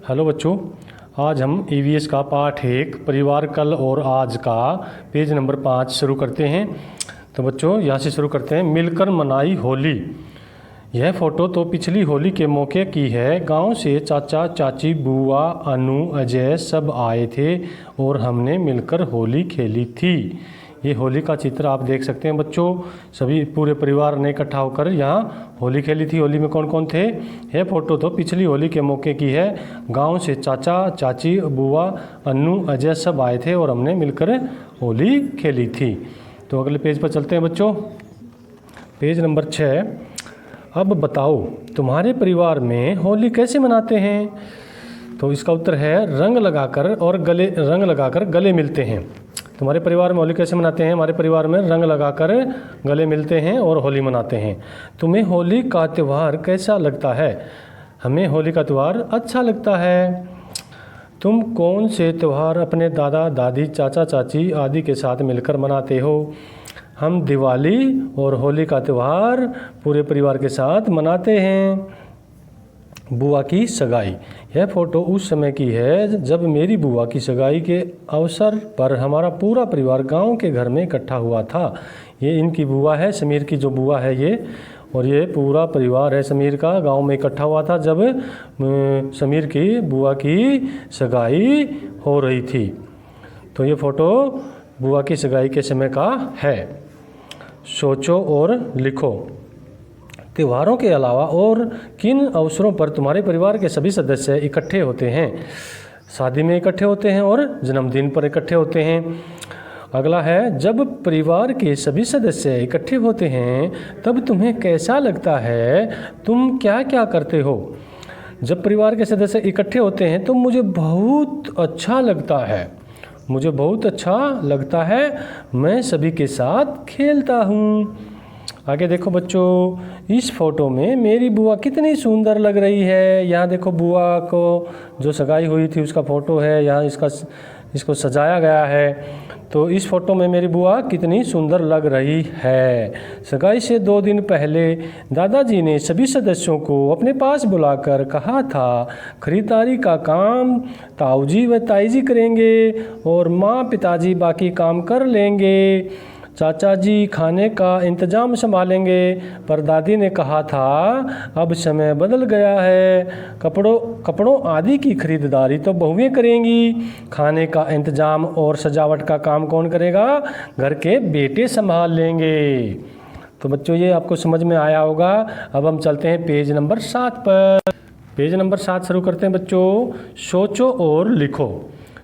Hello बच्चों, आज हम ईवीएस का पाठ 1 परिवार कल और आज का पेज नंबर 5 शुरू करते हैं। तो बच्चों यहाँ से शुरू करते हैं। मिलकर मनाई होली। यह फ़ोटो तो पिछली होली के मौके की है। गांव से चाचा चाची बुआ अनु अजय सब आए थे और हमने मिलकर होली खेली थी। ये होली का चित्र आप देख सकते हैं बच्चों। सभी पूरे परिवार ने इकट्ठा होकर यहाँ होली खेली थी। होली में कौन कौन थे? यह फ़ोटो तो पिछली होली के मौके की है। गांव से चाचा चाची बुआ अन्नू अजय सब आए थे और हमने मिलकर होली खेली थी। तो अगले पेज पर चलते हैं बच्चों। Page number 6। अब बताओ तुम्हारे परिवार में होली कैसे मनाते हैं? तो इसका उत्तर है रंग लगाकर गले मिलते हैं। तुम्हारे परिवार में होली कैसे मनाते हैं? हमारे परिवार में रंग लगाकर गले मिलते हैं और होली मनाते हैं। तुम्हें होली का त्यौहार कैसा लगता है? हमें होली का त्यौहार अच्छा लगता है। तुम कौन से त्यौहार अपने दादा दादी चाचा चाची आदि के साथ मिलकर मनाते हो? हम दिवाली और होली का त्यौहार पूरे परिवार के साथ मनाते हैं। बुआ की सगाई। यह फ़ोटो उस समय की है जब मेरी बुआ की सगाई के अवसर पर हमारा पूरा परिवार गांव के घर में इकट्ठा हुआ था। ये इनकी बुआ है, समीर की जो बुआ है ये, और ये पूरा परिवार है समीर का, गांव में इकट्ठा हुआ था जब समीर की बुआ की सगाई हो रही थी। तो ये फ़ोटो बुआ की सगाई के समय का है। सोचो और लिखो। त्योहारों के अलावा और किन अवसरों पर तुम्हारे परिवार के सभी सदस्य इकट्ठे होते हैं? शादी में इकट्ठे होते हैं और जन्मदिन पर इकट्ठे होते हैं। अगला है, जब परिवार के सभी सदस्य इकट्ठे होते हैं तब तुम्हें कैसा लगता है? तुम क्या क्या करते हो? जब परिवार के सदस्य इकट्ठे होते हैं तो मुझे बहुत अच्छा लगता है। मुझे बहुत अच्छा लगता है। मैं सभी के साथ खेलता हूँ। आगे देखो बच्चों, इस फ़ोटो में मेरी बुआ कितनी सुंदर लग रही है। यहाँ देखो बुआ को जो सगाई हुई थी उसका फ़ोटो है। यहाँ इसको सजाया गया है। तो इस फ़ोटो में मेरी बुआ कितनी सुंदर लग रही है। सगाई से 2 दिन पहले दादाजी ने सभी सदस्यों को अपने पास बुलाकर कहा था खरीदारी का काम ताऊजी व ताईजी करेंगे और माँ पिताजी बाकी काम कर लेंगे। चाचा जी खाने का इंतज़ाम संभालेंगे। पर दादी ने कहा था अब समय बदल गया है, कपड़ों आदि की खरीदारी तो बहुएं करेंगी। खाने का इंतज़ाम और सजावट का काम कौन करेगा? घर के बेटे संभाल लेंगे। तो बच्चों ये आपको समझ में आया होगा। अब हम चलते हैं पेज नंबर 7 पर। पेज नंबर 7 शुरू करते हैं बच्चों। सोचो और लिखो।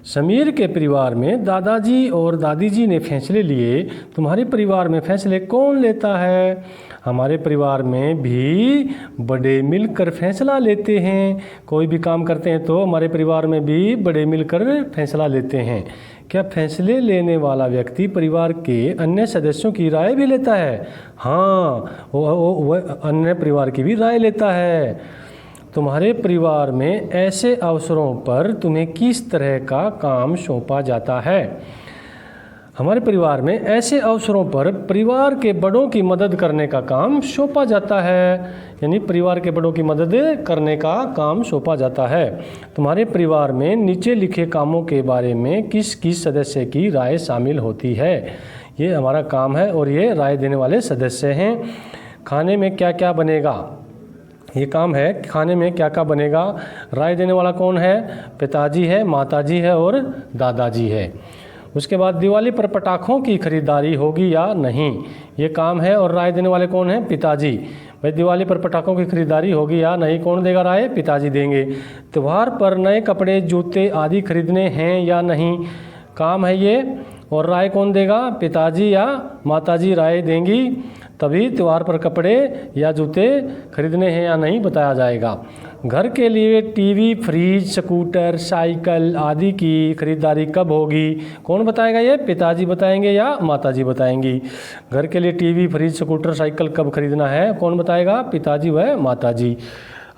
समीर के परिवार में दादाजी और दादी जी ने फैसले लिए। तुम्हारे परिवार में फैसले कौन लेता है? हमारे परिवार में भी बड़े मिलकर फैसला लेते हैं। कोई भी काम करते हैं तो हमारे परिवार में भी बड़े मिलकर फैसला लेते हैं। क्या फैसले लेने वाला व्यक्ति परिवार के अन्य सदस्यों की राय भी लेता है? हाँ, वो अन्य परिवार की भी राय लेता है। तुम्हारे परिवार में ऐसे अवसरों पर तुम्हें किस तरह का काम सौंपा जाता है? हमारे परिवार में ऐसे अवसरों पर परिवार के बड़ों की मदद करने का काम सौंपा जाता है। यानी परिवार के बड़ों की मदद करने का काम सौंपा जाता है। तुम्हारे परिवार में नीचे लिखे कामों के बारे में किस किस सदस्य की राय शामिल होती है? ये हमारा काम है और ये राय देने वाले सदस्य हैं। खाने में क्या क्या बनेगा? ये काम है खाने में क्या क्या बनेगा। राय देने वाला कौन है? पिताजी है, माताजी है और दादाजी है। उसके बाद दिवाली पर पटाखों की खरीदारी होगी या नहीं, ये काम है और राय देने वाले कौन हैं? पिताजी। भाई दिवाली पर पटाखों की खरीदारी होगी या नहीं, कौन देगा राय? पिताजी देंगे। त्यौहार पर नए कपड़े जूते आदि खरीदने हैं या नहीं, काम है ये, और राय कौन देगा? पिताजी या माताजी राय देंगी। तभी त्यौहार पर कपड़े या जूते खरीदने हैं या नहीं बताया जाएगा। घर के लिए टीवी, फ्रिज, स्कूटर, साइकिल आदि की खरीदारी कब होगी, कौन बताएगा? ये पिताजी बताएंगे या माताजी बताएंगी। घर के लिए टीवी, फ्रिज, स्कूटर, साइकिल कब खरीदना है, कौन बताएगा? पिताजी व माताजी।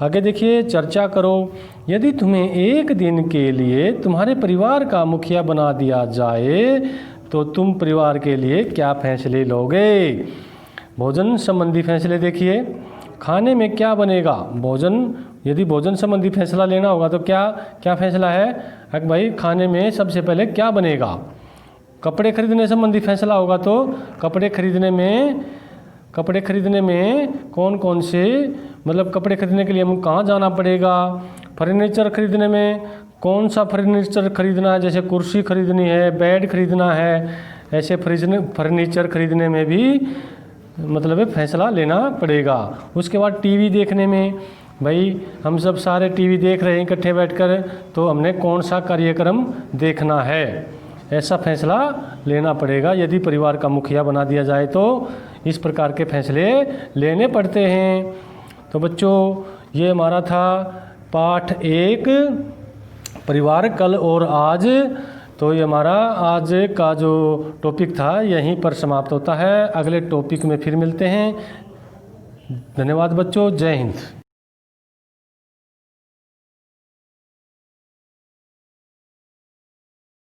आगे देखिए, चर्चा करो। यदि तुम्हें एक दिन के लिए तुम्हारे परिवार का मुखिया बना दिया जाए तो तुम परिवार के लिए क्या फैसले लोगे? भोजन संबंधी फैसले देखिए। खाने में क्या बनेगा, भोजन, यदि भोजन संबंधी फैसला लेना होगा तो क्या क्या फैसला है कि भाई खाने में सबसे पहले क्या बनेगा। कपड़े खरीदने संबंधी फैसला होगा तो कपड़े खरीदने में कौन कौन से, मतलब कपड़े खरीदने के लिए हम कहाँ जाना पड़ेगा। फर्नीचर खरीदने में कौन सा फर्नीचर खरीदना है, जैसे कुर्सी खरीदनी है, बेड खरीदना है, ऐसे फर्नीचर खरीदने में भी मतलब फैसला लेना पड़ेगा। उसके बाद टीवी देखने में, भाई हम सब सारे टीवी देख रहे हैं इकट्ठे बैठकर, तो हमने कौन सा कार्यक्रम देखना है, ऐसा फैसला लेना पड़ेगा। यदि परिवार का मुखिया बना दिया जाए तो इस प्रकार के फैसले लेने पड़ते हैं। तो बच्चों ये हमारा था पाठ 1 परिवार कल और आज। तो ये हमारा आज का जो टॉपिक था यहीं पर समाप्त होता है। अगले टॉपिक में फिर मिलते हैं। धन्यवाद बच्चों, जय हिंद।